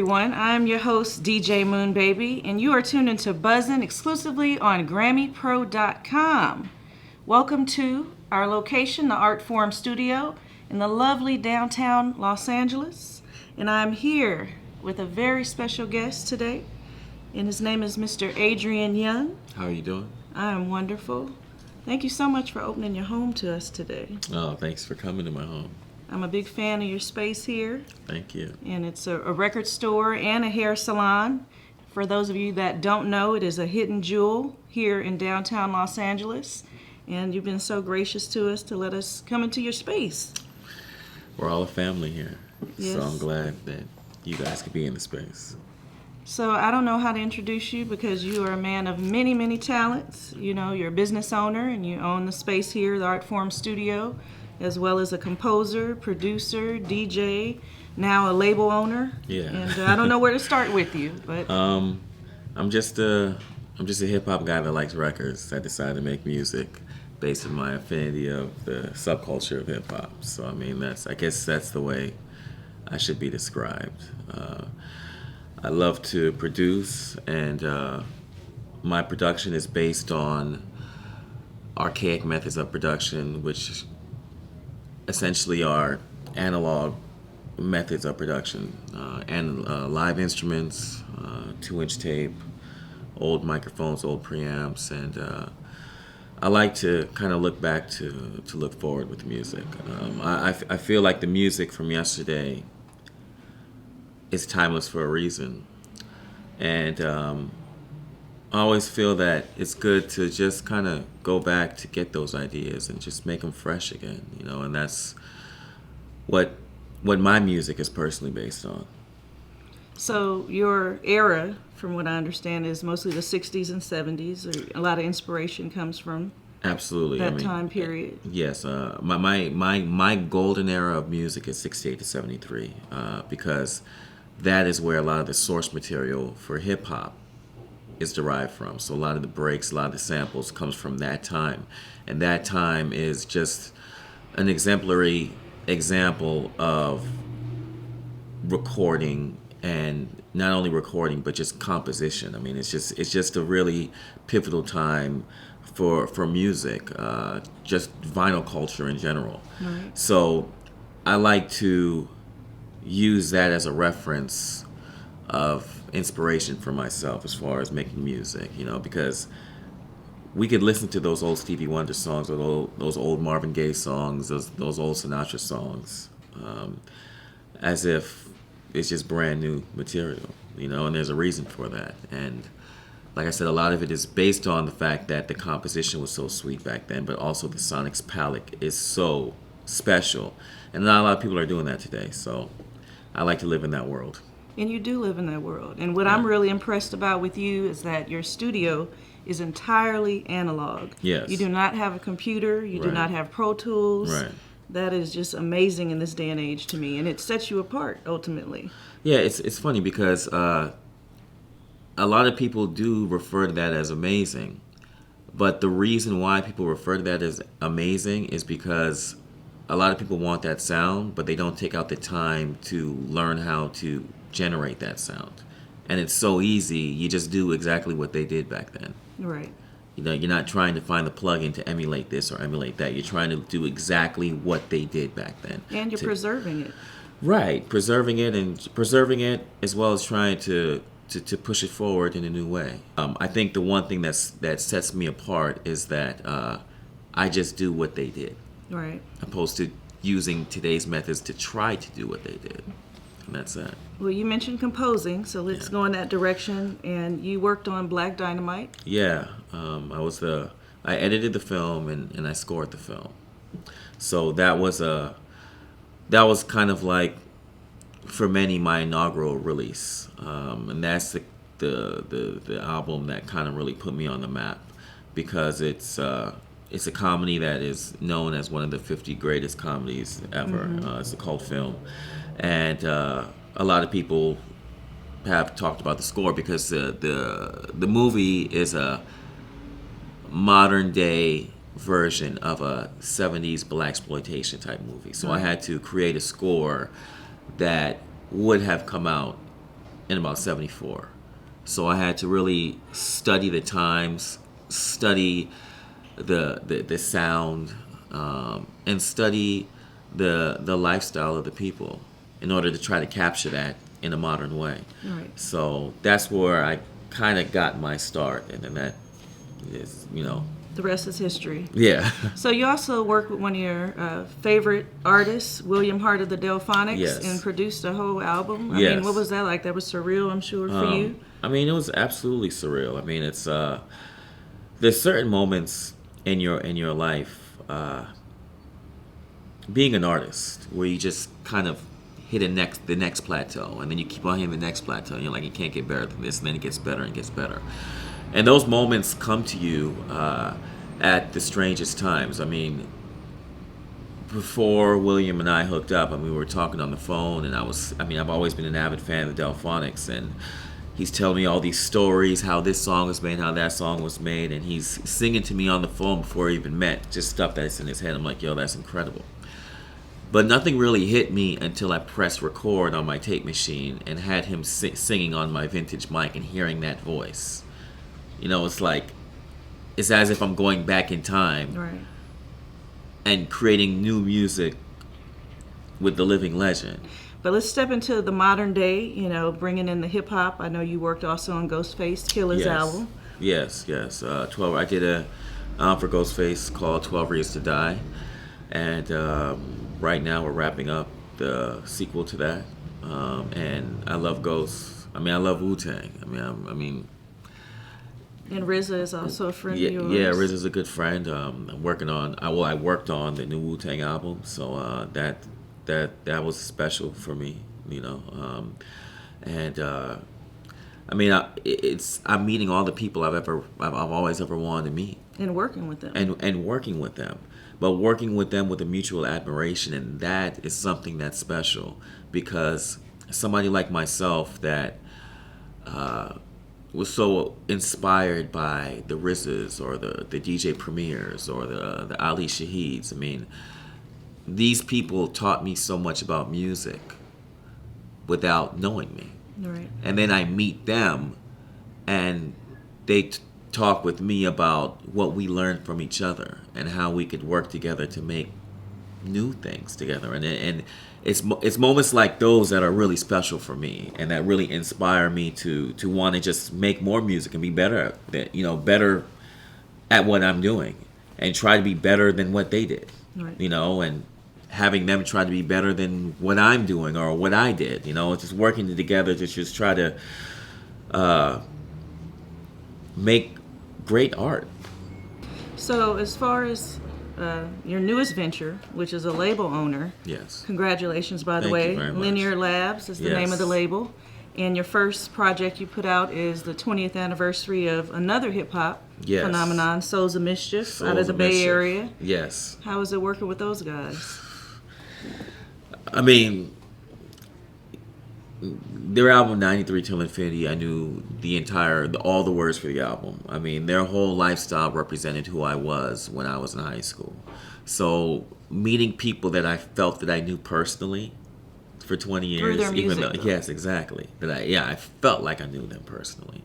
everyone. I'm your host, DJ Moonbaby, and you are tuned into Buzzin exclusively on GRAMMYPro.com. Welcome to our location, the Artform Studio, in the lovely downtown Los Angeles. And I'm here with a very special guest today, and his name is Mr. Adrian Younge. How are you doing? I am wonderful. Thank you so much for opening your home to us today. Oh, thanks for coming to my home. I'm a big fan of your space here. Thank you. And it's a record store and a hair salon. For those of you that don't know, it is a hidden jewel here in downtown Los Angeles. And you've been so gracious to us to let us come into your space. We're all a family here. Yes. So I'm glad that you guys could be in the space. So I don't know how to introduce you because you are a man of many, many talents. You know, you're a business owner and you own the space here, the Artform Studio, as well as a composer, producer, DJ, now a label owner. Yeah. And I don't know where to start with you, but I'm just a hip hop guy that likes records. I decided to make music based on my affinity of the subculture of hip hop. So I mean, I guess that's the way I should be described. I love to produce, and my production is based on archaic methods of production, which essentially are analog methods of production, and live instruments, 2-inch tape, old microphones, old preamps, and I like to kind of look back to look forward with the music. I feel like the music from yesterday is timeless for a reason, and I always feel that it's good to just kind of go back to get those ideas and just make them fresh again, you know, and that's what my music is personally based on. so your era, from what I understand, is mostly the 60s and 70s. Or a lot of inspiration comes from Absolutely. that time period. Yes, my golden era of music is 68 to 73, because that is where a lot of the source material for hip hop is derived from. So a lot of the breaks, a lot of the samples comes from that time. And that time is just an exemplary example of recording, and not only recording, but just composition. I mean, it's just a really pivotal time for music, just vinyl culture in general. Right. So I like to use that as a reference of inspiration for myself as far as making music, you know, because we could listen to those old Stevie Wonder songs, or those old Marvin Gaye songs, those old Sinatra songs, as if it's just brand new material, you know, and there's a reason for that. And like I said, a lot of it is based on the fact that the composition was so sweet back then, but also the sonics palette is so special. And not a lot of people are doing that today, so I like to live in that world. And you do live in that world. And what I'm really impressed about with you is that your studio is entirely analog. Yes. You do not have a computer. You do Right. not have Pro Tools. Right. That is just amazing in this day and age to me. And it sets you apart, ultimately. Yeah, it's funny because a lot of people do refer to that as amazing. But the reason why people refer to that as amazing is because a lot of people want that sound, but they don't take out the time to learn how to generate that sound. And it's so easy, you just do exactly what they did back then. Right. You know, you're not trying to find the plugin to emulate this or emulate that. You're trying to do exactly what they did back then. And you're preserving it. Right, preserving it as well as trying to push it forward in a new way. I think the one thing that sets me apart is that I just do what they did. Right. Opposed to using today's methods to try to do what they did. And that's it. Well, you mentioned composing, so let's go in that direction. And you worked on Black Dynamite. Yeah, I edited the film and I scored the film. So that was kind of like, for many, my inaugural release, and that's the album that kind of really put me on the map, because it's a comedy that is known as one of the 50 greatest comedies ever. Mm-hmm. It's a cult film, and a lot of people have talked about the score because the movie is a modern day version of a 70s blaxploitation type movie. So I had to create a score that would have come out in about 74. So I had to really study the times, study the sound, and study the lifestyle of the people in order to try to capture that in a modern way. Right. So that's where I kind of got my start, and then that is, The rest is history. yeah. So you also worked with one of your favorite artists, William Hart of the Delphonics, Yes. and produced a whole album. I Yes. mean, what was that like? That was surreal, I'm sure, for you. I mean, it was absolutely surreal. I mean, it's there's certain moments in your life, being an artist, where you just kind of hit the next plateau, and then you keep on hitting the next plateau. And you're like, you can't get better than this, and then it gets better and gets better. And those moments come to you at the strangest times. I mean, before William and I hooked up, and we were talking on the phone, and I've always been an avid fan of the Delphonics, and he's telling me all these stories, how this song was made, how that song was made, and he's singing to me on the phone before we even met, just stuff that's in his head. I'm like, yo, that's incredible. But nothing really hit me until I pressed record on my tape machine and had him singing on my vintage mic and hearing that voice. It's as if I'm going back in time, Right. and creating new music with the living legend. But let's step into the modern day, bringing in the hip hop. I know you worked also on Ghostface Killer's album. Yes. 12. I did a for Ghostface called 12 Reasons to Die, and right now we're wrapping up the sequel to that. And I love Ghost. I mean, I love Wu-Tang. And RZA is also a friend of yours. Yeah, RZA's a good friend. I'm working on. I worked on the new Wu-Tang album, so that was special for me, and I'm meeting all the people I've always ever wanted to meet, And working with them. and working with them, but working with them with a mutual admiration, and that is something that's special, because somebody like myself that was so inspired by the RZAs or the DJ Premiers or the Ali Shaheeds. I mean, these people taught me so much about music without knowing me. Right. And then I meet them, and they talk with me about what we learned from each other and how we could work together to make new things together. And it's moments like those that are really special for me, and that really inspire me to want to just make more music and be better better at what I'm doing, and try to be better than what they did. Right. And having them try to be better than what I'm doing or what I did. Just working together to just try to make great art. So as far as your newest venture, which is a label owner, Yes. congratulations, by the Thank way. you very much. Linear Labs is the Yes. name of the label. And your first project you put out is the 20th anniversary of another hip-hop Yes. phenomenon, Souls of Mischief, out Souls of the of Bay Mischief. Area. Yes. How is it working with those guys? I mean, their album 93 Till Infinity, I knew all the words for the album. I mean, their whole lifestyle represented who I was when I was in high school. So meeting people that I felt that I knew personally for 20 years, Through their music, though. yes, exactly. I felt like I knew them personally.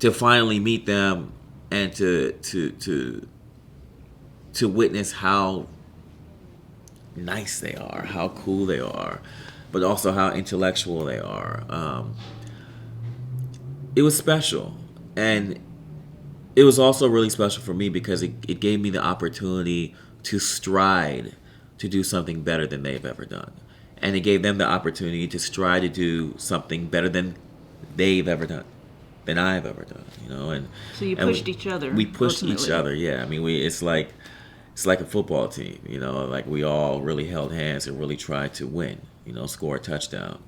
To finally meet them and to witness how nice they are, how cool they are, but also how intellectual they are. It was special, and it was also really special for me because it gave me the opportunity to stride to do something better than they've ever done, and it gave them the opportunity to strive to do something better than they've ever done, than I've ever done. And So you pushed each other. We pushed each ultimately. other. Yeah, I mean, it's like a football team. Like we all really held hands and really tried to win. Score a touchdown,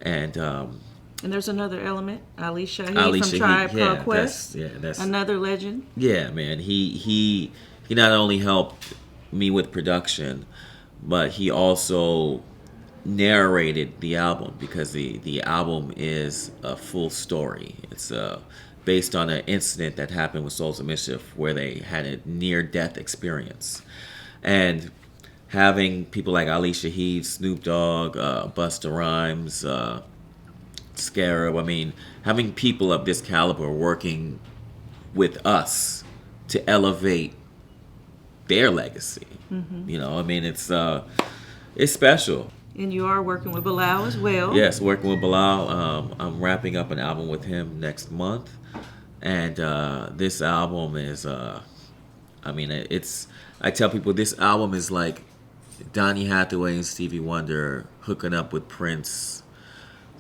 and And there's another element, Ali Shaheed Ali from Shaheed, Tribe yeah, Called Quest. that's Another legend. yeah, man. He not only helped me with production, but he also narrated the album, because the album is a full story. It's based on an incident that happened with Souls of Mischief, where they had a near-death experience, and having people like Ali Shaheed, Snoop Dogg, Busta Rhymes, Scarab. I mean, having people of this caliber working with us to elevate their legacy. You know, I mean, it's special. And you are working with Bilal as well. Yes, working with Bilal. I'm wrapping up an album with him next month, and this album is. I mean, it's. I tell people this album is like Donny Hathaway and Stevie Wonder hooking up with Prince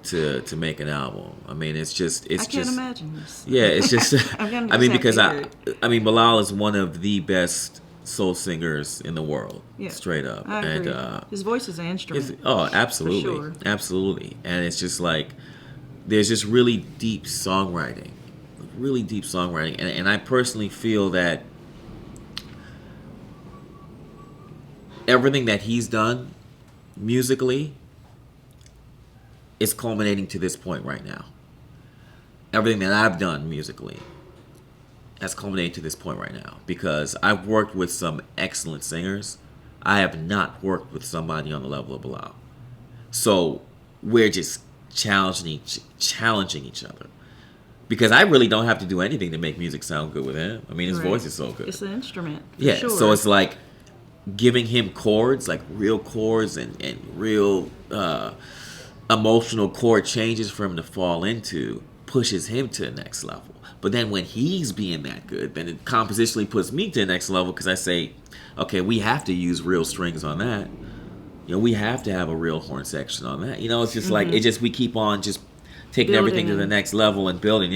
to make an album. I mean, it's I can't imagine this. Yeah, it's just. I mean, because I mean, Bilal is one of the best soul singers in the world, straight up. I agree. And his voice is an instrument. Absolutely, for sure. Absolutely. And it's just like there's just really deep songwriting, and I personally feel that everything that he's done musically is culminating to this point right now. Everything that I've done musically has culminated to this point right now, because I've worked with some excellent singers. I have not worked with somebody on the level of Bilal. So we're just challenging each other, because I really don't have to do anything to make music sound good with him. I mean, his voice is so good. It's an instrument. Yeah, sure. So it's like giving him chords, like real chords and real emotional chord changes for him to fall into, pushes him to the next level. But then when he's being that good, then it compositionally puts me to the next level, because I say, okay, we have to use real strings on that. You know, we have to have a real horn section on that. You know, it's just like, we keep on just taking everything to the next level and building,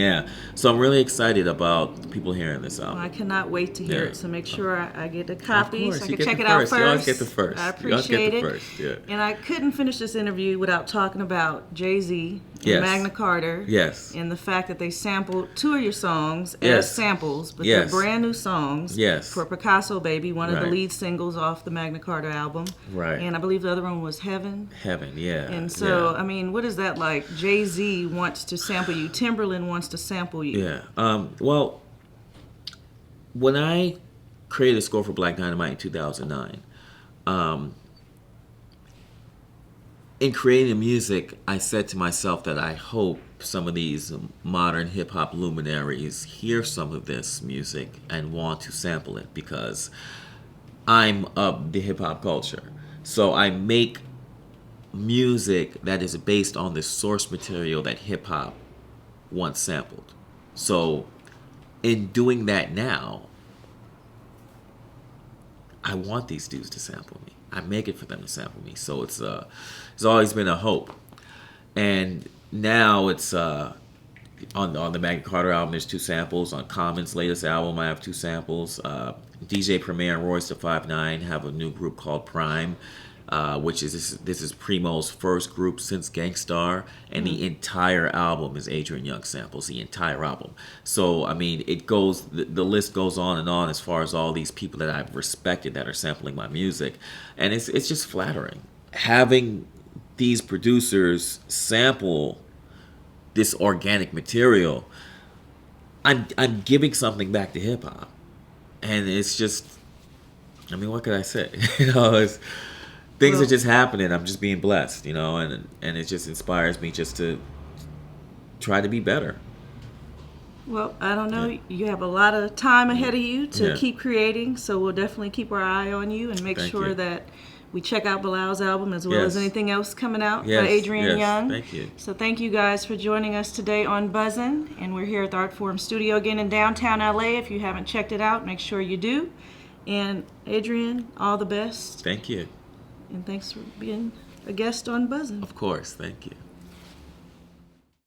So I'm really excited about people hearing this album. Well, I cannot wait to hear it. So make sure I get a copy so I can check it out first. You always get the first. I appreciate it. First. Yeah. And I couldn't finish this interview without talking about Jay-Z and Magna Carta. Yes. And the fact that they sampled 2 of your songs as samples, but they're brand new songs for Picasso Baby, one of the lead singles off the Magna Carta album. Right. And I believe the other one was Heaven. Heaven, yeah. And so, I mean, what is that like? Jay-Z wants to sample you. Timberland wants to sample you. Yeah. Well, when I created a score for Black Dynamite in 2009, in creating the music, I said to myself that I hope some of these modern hip-hop luminaries hear some of this music and want to sample it, because I'm of the hip-hop culture. So I make music that is based on the source material that hip-hop once sampled. So in doing that now, I want these dudes to sample me. I make it for them to sample me. So it's always been a hope. And now it's on the Magna Carta album, there's 2 samples. On Common's latest album, I have 2 samples. DJ Premier and Royce da 5'9" have a new group called Prime, which is this is Primo's first group since Gangstar, and the entire album is Adrian Younge samples, the entire album. So I mean, it goes, the list goes on and on as far as all these people that I've respected that are sampling my music, and it's just flattering having these producers sample this organic material. I'm giving something back to hip hop, and it's just, I mean, what could I say? You know, things are just happening. I'm just being blessed, you know, and it just inspires me just to try to be better. Well, I don't know. You have a lot of time ahead of you to keep creating, so we'll definitely keep our eye on you and make sure that we check out Bilal's album as well as anything else coming out by Adrian Younge. Thank you. So thank you guys for joining us today on Buzzin', and we're here at the Artform Studio again in downtown LA. If you haven't checked it out, make sure you do. And Adrian, all the best. Thank you. And thanks for being a guest on Buzzin'. Of course, thank you.